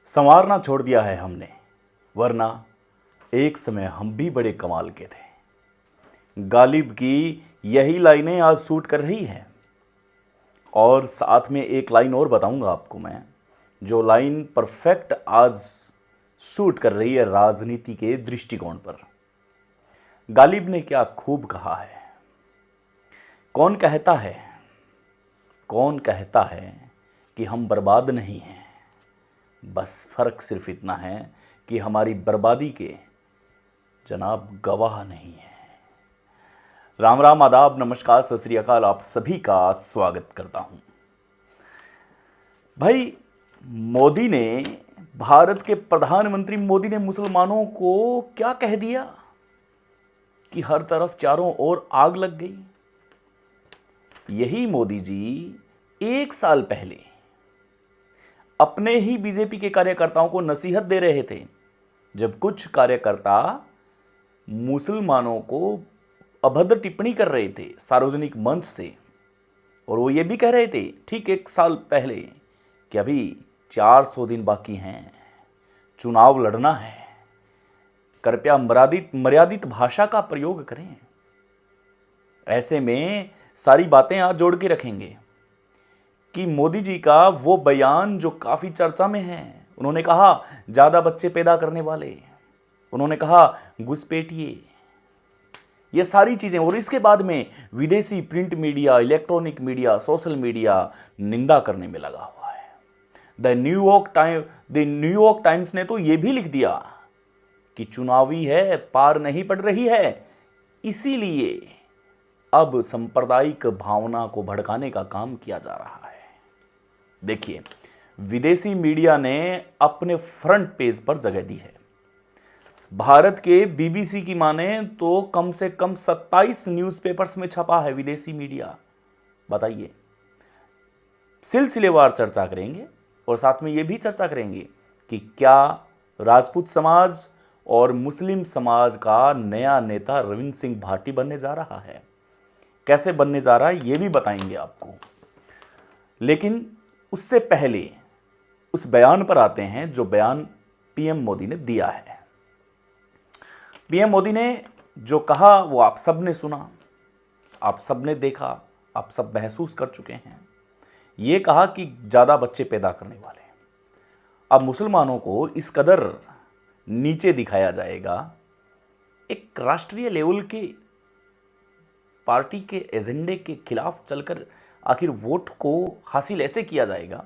संवारना छोड़ दिया है हमने, वरना एक समय हम भी बड़े कमाल के थे। गालिब की यही लाइनें आज सूट कर रही हैं। और साथ में एक लाइन और बताऊंगा आपको मैं, जो लाइन परफेक्ट आज सूट कर रही है राजनीति के दृष्टिकोण पर। गालिब ने क्या खूब कहा है। कौन कहता है कि हम बर्बाद नहीं हैं, बस फर्क सिर्फ इतना है कि हमारी बर्बादी के जनाब गवाह नहीं है। राम राम, आदाब, नमस्कार, सत श्री अकाल, आप सभी का स्वागत करता हूं। भाई, भारत के प्रधानमंत्री मोदी ने मुसलमानों को क्या कह दिया कि हर तरफ चारों ओर आग लग गई। यही मोदी जी एक साल पहले अपने ही बीजेपी के कार्यकर्ताओं को नसीहत दे रहे थे, जब कुछ कार्यकर्ता मुसलमानों को अभद्र टिप्पणी कर रहे थे सार्वजनिक मंच से। और वो ये भी कह रहे थे ठीक एक साल पहले कि अभी 400 दिन बाकी हैं, चुनाव लड़ना है, कृपया मर्यादित भाषा का प्रयोग करें। ऐसे में सारी बातें आज जोड़ के रखेंगे कि मोदी जी का वो बयान जो काफी चर्चा में है। उन्होंने कहा ज्यादा बच्चे पैदा करने वाले, उन्होंने कहा घुसपैठिए, ये सारी चीजें। और इसके बाद में विदेशी print media, electronic media, social media निंदा करने में लगा हुआ है। द न्यूयॉर्क टाइम्स ने तो यह भी लिख दिया कि चुनावी है, पार नहीं पड़ रही है, इसीलिए अब सांप्रदायिक भावना को भड़काने का काम किया जा रहा है। देखिए, विदेशी मीडिया ने अपने फ्रंट पेज पर जगह दी है। भारत के बीबीसी की माने तो कम से कम 27 न्यूज़पेपर्स में छपा है विदेशी मीडिया। बताइए, सिलसिलेवार चर्चा करेंगे और साथ में यह भी चर्चा करेंगे कि क्या राजपूत समाज और मुस्लिम समाज का नया नेता रविंद्र सिंह भाटी बनने जा रहा है, कैसे बनने जा रहा है, यह भी बताएंगे आपको। लेकिन उससे पहले उस बयान पर आते हैं जो बयान पीएम मोदी ने दिया है। पीएम मोदी ने जो कहा वो आप सब ने सुना, आप सब ने देखा, आप सब महसूस कर चुके हैं। ये कहा कि ज्यादा बच्चे पैदा करने वाले। अब मुसलमानों को इस कदर नीचे दिखाया जाएगा, एक राष्ट्रीय लेवल के पार्टी के एजेंडे के खिलाफ चलकर आखिर वोट को हासिल ऐसे किया जाएगा,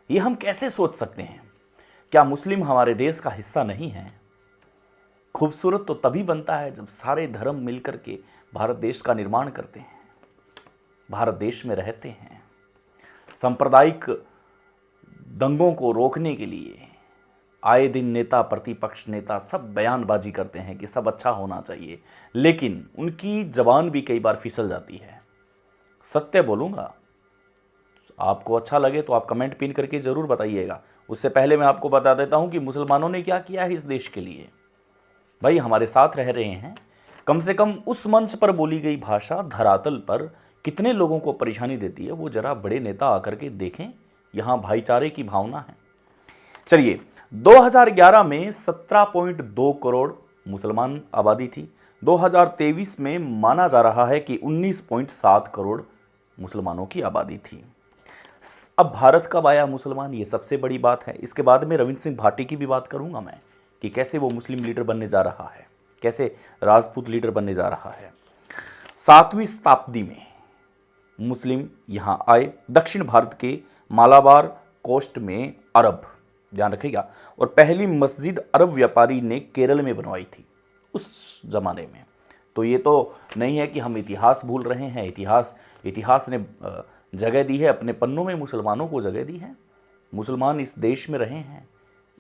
ये हम कैसे सोच सकते हैं। क्या मुस्लिम हमारे देश का हिस्सा नहीं है? खूबसूरत तो तभी बनता है जब सारे धर्म मिलकर के भारत देश का निर्माण करते हैं, भारत देश में रहते हैं। सांप्रदायिक दंगों को रोकने के लिए आए दिन नेता, प्रतिपक्ष नेता सब बयानबाजी करते हैं कि सब अच्छा होना चाहिए, लेकिन उनकी जबान भी कई बार फिसल जाती है। सत्य बोलूंगा, आपको अच्छा लगे तो आप कमेंट पिन करके जरूर बताइएगा। उससे पहले मैं आपको बता देता हूं कि मुसलमानों ने क्या किया है इस देश के लिए। भाई, हमारे साथ रह रहे हैं, कम से कम उस मंच पर बोली गई भाषा धरातल पर कितने लोगों को परेशानी देती है, वो जरा बड़े नेता आकर के देखें। यहां भाईचारे की भावना है। चलिए, 2011 में 17.2 करोड़ मुसलमान आबादी थी। 2023 में माना जा रहा है कि 19.7 करोड़ मुसलमानों की आबादी थी। अब भारत कब आया मुसलमान, ये सबसे बड़ी बात है। इसके बाद में रविंद्र सिंह भाटी की भी बात करूंगा मैं कि कैसे वो मुस्लिम लीडर बनने जा रहा है, कैसे राजपूत लीडर बनने जा रहा है। 7वीं शताब्दी में मुस्लिम यहां आए, दक्षिण भारत के मालाबार कोस्ट में अरब, ध्यान रखिएगा, और पहली मस्जिद अरब व्यापारी ने केरल में बनवाई थी उस जमाने में। तो ये तो नहीं है कि हम इतिहास भूल रहे हैं, इतिहास ने जगह दी है, अपने पन्नों में मुसलमानों को जगह दी है। मुसलमान इस देश में रहे हैं,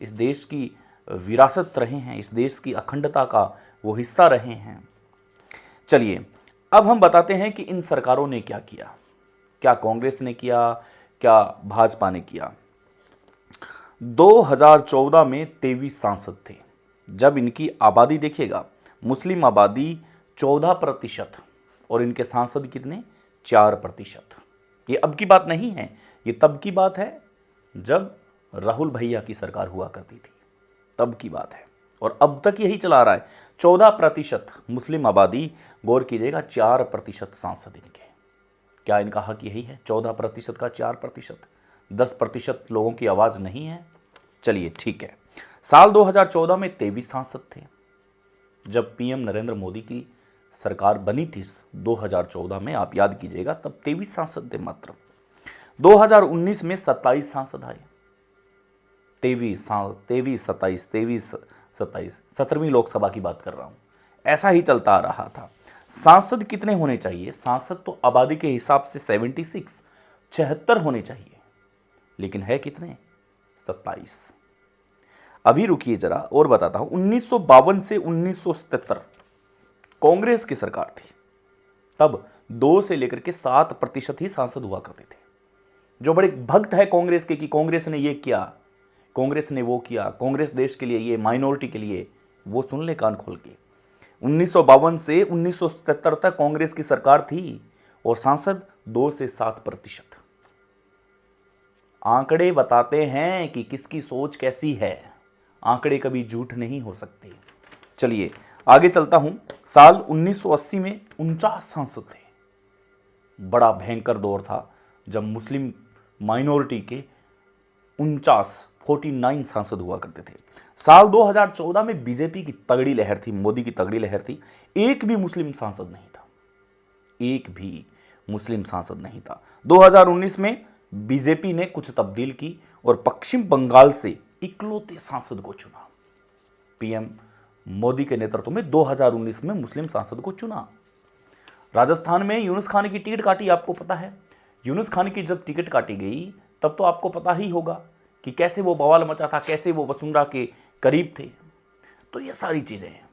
इस देश की विरासत रहे हैं, इस देश की अखंडता का वो हिस्सा रहे हैं। चलिए, अब हम बताते हैं कि इन सरकारों ने क्या किया। क्या कांग्रेस ने किया, क्या भाजपा ने किया। 2014 में 23 सांसद थे। जब इनकी आबादी देखिएगा, मुस्लिम आबादी 14% और इनके सांसद कितने, 4%। ये अब की बात नहीं है, ये तब की बात है जब राहुल भैया की सरकार हुआ करती थी, तब की बात है, और अब तक यही चला रहा है। 14% मुस्लिम आबादी, गौर कीजिएगा 4% सांसद इनके। क्या इनका हक यही है? 14% का 4%, 10% लोगों की आवाज नहीं है? चलिए ठीक है। साल 2014 में 23 सांसद थे। जब पीएम नरेंद्र मोदी की सरकार बनी थी 2014 में, आप याद कीजिएगा, तब 23 सांसद थे मात्र। 2019 में 27 सांसद आए। 17वीं लोकसभा की बात कर रहा हूं। ऐसा ही चलता आ रहा था। सांसद कितने होने चाहिए? सांसद तो आबादी के हिसाब से 76 होने चाहिए, लेकिन है कितने? 27। अभी रुकिए जरा और बताता हूं। 1952 से 1977 कांग्रेस की सरकार थी। तब 2 से लेकर के 7% ही सांसद हुआ करते थे। जो बड़े भक्त है कांग्रेस के कि कांग्रेस ने ये किया, कांग्रेस ने वो किया, कांग्रेस देश के लिए, ये माइनॉरिटी के लिए, वो सुन ले कान खोल के। 1952 से 1977 तक कांग्रेस की सरकार थी और सांसद 2 से 7%। आंकड़े बताते हैं कि किसकी सोच कैसी है। आंकड़े कभी झूठ नहीं हो सकते। चलिए आगे चलता हूं। साल 1980 में 49 सांसद थे। बड़ा भयंकर दौर था जब मुस्लिम माइनॉरिटी के 49 सांसद हुआ करते थे। साल 2014 में बीजेपी की तगड़ी लहर थी, मोदी की तगड़ी लहर थी। एक भी मुस्लिम सांसद नहीं था, एक भी मुस्लिम सांसद नहीं था। 2019 में बीजेपी ने कुछ तब्दील की और पश्चिम बंगाल से इकलौते सांसद को चुना। पीएम मोदी के नेतृत्व में 2019 में मुस्लिम सांसद को चुना। राजस्थान में यूनुस खान की टिकट काटी, आपको पता है। यूनुस खान की जब टिकट काटी गई तब तो आपको पता ही होगा कि कैसे वो बवाल मचा था, कैसे वो वसुंधरा के करीब थे। तो ये सारी चीजें हैं।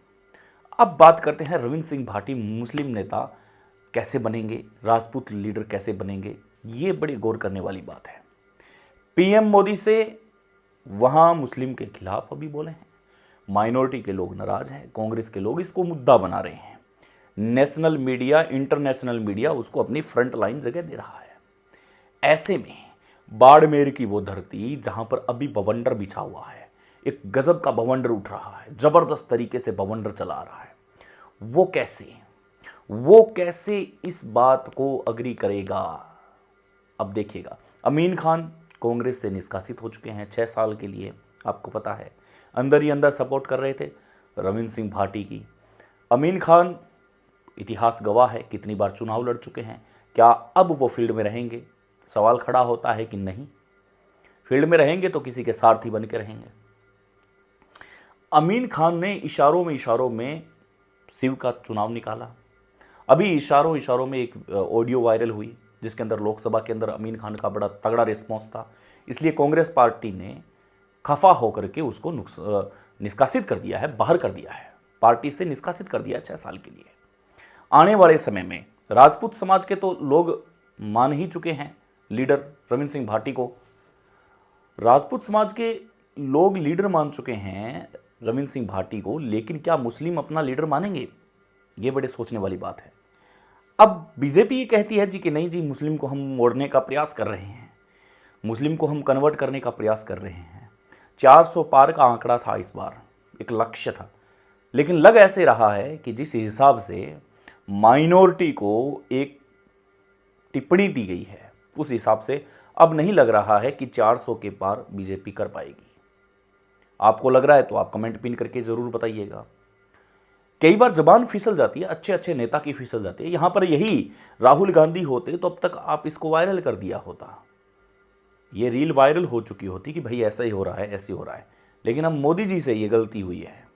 अब बात करते हैं रविंद्र सिंह भाटी मुस्लिम नेता कैसे बनेंगे, राजपूत लीडर कैसे बनेंगे। ये बड़ी गौर करने वाली बात है। पीएम मोदी से वहां मुस्लिम के खिलाफ अभी बोले हैं, माइनॉरिटी के लोग नाराज हैं, कांग्रेस के लोग इसको मुद्दा बना रहे हैं। नेशनल मीडिया, इंटरनेशनल मीडिया उसको अपनी फ्रंट लाइन जगह दे रहा है। ऐसे में बाड़मेर की वो धरती जहां पर अभी बवंडर बिछा हुआ है, एक गजब का बवंडर उठ रहा है, जबरदस्त तरीके से बवंडर चला रहा है, वो कैसे इस बात को अग्री करेगा? अब देखिएगा, अमीन खान कांग्रेस से निष्कासित हो चुके हैं 6 साल के लिए, आपको पता है। अंदर ही अंदर सपोर्ट कर रहे थे रविंद्र सिंह भाटी की। अमीन खान इतिहास गवाह है, कितनी बार चुनाव लड़ चुके हैं। क्या अब वो फील्ड में रहेंगे? सवाल खड़ा होता है कि नहीं। फील्ड में रहेंगे तो किसी के सारथी बन के रहेंगे। अमीन खान ने इशारों में शिव का चुनाव निकाला। अभी इशारों में एक ऑडियो वायरल हुई जिसके अंदर लोकसभा के अंदर अमीन खान का बड़ा तगड़ा रिस्पॉन्स था। इसलिए कांग्रेस पार्टी ने खफा होकर के उसको निष्कासित कर दिया है, बाहर कर दिया है, पार्टी से निष्कासित कर दिया 6 साल के लिए। आने वाले समय में राजपूत समाज के तो लोग मान ही चुके हैं लीडर रविंद्र सिंह भाटी को। राजपूत समाज के लोग लीडर मान चुके हैं रविंद्र सिंह भाटी को, लेकिन क्या मुस्लिम अपना लीडर मानेंगे? ये बड़े सोचने वाली बात है। अब बीजेपी ये कहती है जी कि नहीं जी, मुस्लिम को हम मोड़ने का प्रयास कर रहे हैं, मुस्लिम को हम कन्वर्ट करने का प्रयास कर रहे हैं। 400 पार का आंकड़ा था इस बार, एक लक्ष्य था, लेकिन लग ऐसे रहा है कि जिस हिसाब से माइनॉरिटी को एक टिप्पणी दी गई है उस हिसाब से अब नहीं लग रहा है कि 400 के पार बीजेपी कर पाएगी। आपको लग रहा है तो आप कमेंट पिन करके जरूर बताइएगा। कई बार जबान फिसल जाती है, अच्छे अच्छे नेता की फिसल जाती है। यहां पर यही राहुल गांधी होते तो अब तक आप इसको वायरल कर दिया होता, ये रील वायरल हो चुकी होती कि भाई ऐसा ही हो रहा है, ऐसे हो रहा है। लेकिन अब मोदी जी से ये गलती हुई है।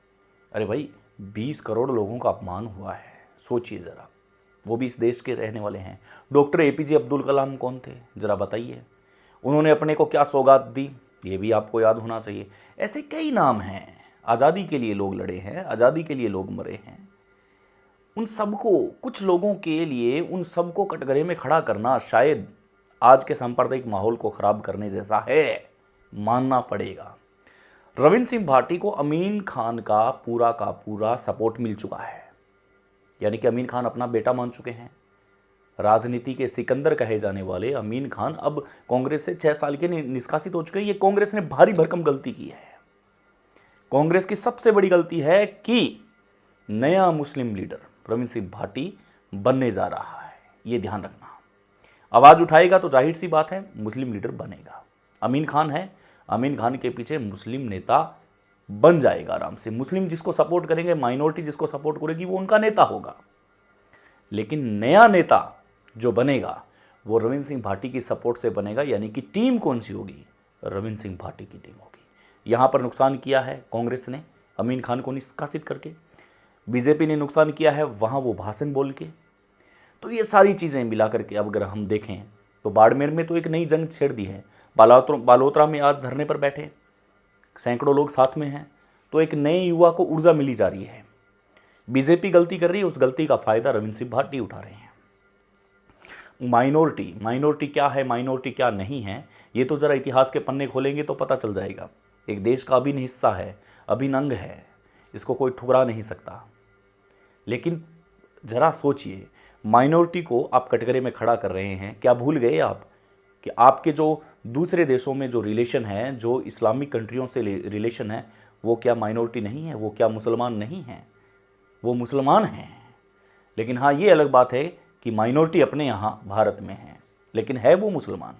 अरे भाई 20 करोड़ लोगों का अपमान हुआ है, सोचिए ज़रा, वो भी इस देश के रहने वाले हैं। डॉक्टर एपीजे अब्दुल कलाम कौन थे, ज़रा बताइए, उन्होंने अपने को क्या सौगात दी, ये भी आपको याद होना चाहिए। ऐसे कई नाम हैं, आज़ादी के लिए लोग लड़े हैं, आज़ादी के लिए लोग मरे हैं। उन सबको, कुछ लोगों के लिए उन सबको कटघरे में खड़ा करना शायद आज के सांप्रदायिक माहौल को खराब करने जैसा है, मानना पड़ेगा। रविंद्र सिंह भाटी को अमीन खान का पूरा सपोर्ट मिल चुका है, यानी कि अमीन खान अपना बेटा मान चुके हैं। राजनीति के सिकंदर कहे जाने वाले अमीन खान अब कांग्रेस से 6 साल के निष्कासित हो चुके हैं। ये कांग्रेस ने भारी भरकम गलती की है। कांग्रेस की सबसे बड़ी गलती है कि नया मुस्लिम लीडर रविंद्र सिंह भाटी बनने जा रहा है। ये ध्यान रखना। आवाज उठाएगा तो जाहिर सी बात है मुस्लिम लीडर बनेगा। अमीन खान है, अमीन खान के पीछे मुस्लिम नेता बन जाएगा आराम से। मुस्लिम जिसको सपोर्ट करेंगे, माइनॉरिटी जिसको सपोर्ट करेगी, वो उनका नेता होगा। लेकिन नया नेता जो बनेगा वो रविंद्र सिंह भाटी की सपोर्ट से बनेगा। यानी कि टीम कौन सी होगी? रविंद्र सिंह भाटी की टीम होगी। यहां पर नुकसान किया है कांग्रेस ने अमीन खान को निष्कासित करके, बीजेपी ने नुकसान किया है वहां वो भाषण बोल के। तो ये सारी चीज़ें मिला करके अब अगर हम देखें तो बाड़मेर में तो एक नई जंग छेड़ दी है। बालोतरा में आज धरने पर बैठे सैकड़ों लोग साथ में हैं, तो एक नए युवा को ऊर्जा मिली जा रही है। बीजेपी गलती कर रही है, उस गलती का फायदा रविंद्र सिंह भाटी उठा रहे हैं। माइनॉरिटी क्या है, माइनॉरिटी क्या नहीं है, ये तो जरा इतिहास के पन्ने खोलेंगे तो पता चल जाएगा। एक देश का अभिन्न हिस्सा है, अभिन्न अंग है, इसको कोई ठुकरा नहीं सकता। लेकिन जरा सोचिए, माइनॉरिटी को आप कटघरे में खड़ा कर रहे हैं। क्या भूल गए आप कि आपके जो दूसरे देशों में जो रिलेशन है, जो इस्लामिक कंट्रियों से रिलेशन है, वो क्या माइनॉरिटी नहीं है? वो क्या मुसलमान नहीं हैं? वो मुसलमान हैं। लेकिन हाँ, ये अलग बात है कि माइनॉरिटी अपने यहाँ भारत में है, लेकिन है वो मुसलमान।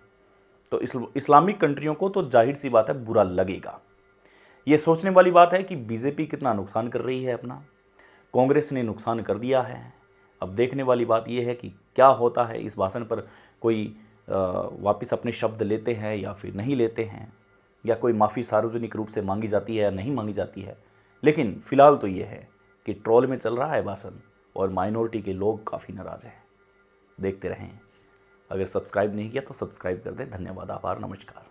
तो इस्लामिक कंट्रियों को तो जाहिर सी बात है बुरा लगेगा। ये सोचने वाली बात है कि बीजेपी कितना नुकसान कर रही है अपना, कांग्रेस ने नुकसान कर दिया है। अब देखने वाली बात यह है कि क्या होता है। इस भाषण पर कोई वापस अपने शब्द लेते हैं या फिर नहीं लेते हैं, या कोई माफ़ी सार्वजनिक रूप से मांगी जाती है या नहीं मांगी जाती है। लेकिन फिलहाल तो ये है कि ट्रोल में चल रहा है भाषण और माइनॉरिटी के लोग काफ़ी नाराज़ हैं। देखते रहें। अगर सब्सक्राइब नहीं किया तो सब्सक्राइब कर दें। धन्यवाद, आभार, नमस्कार।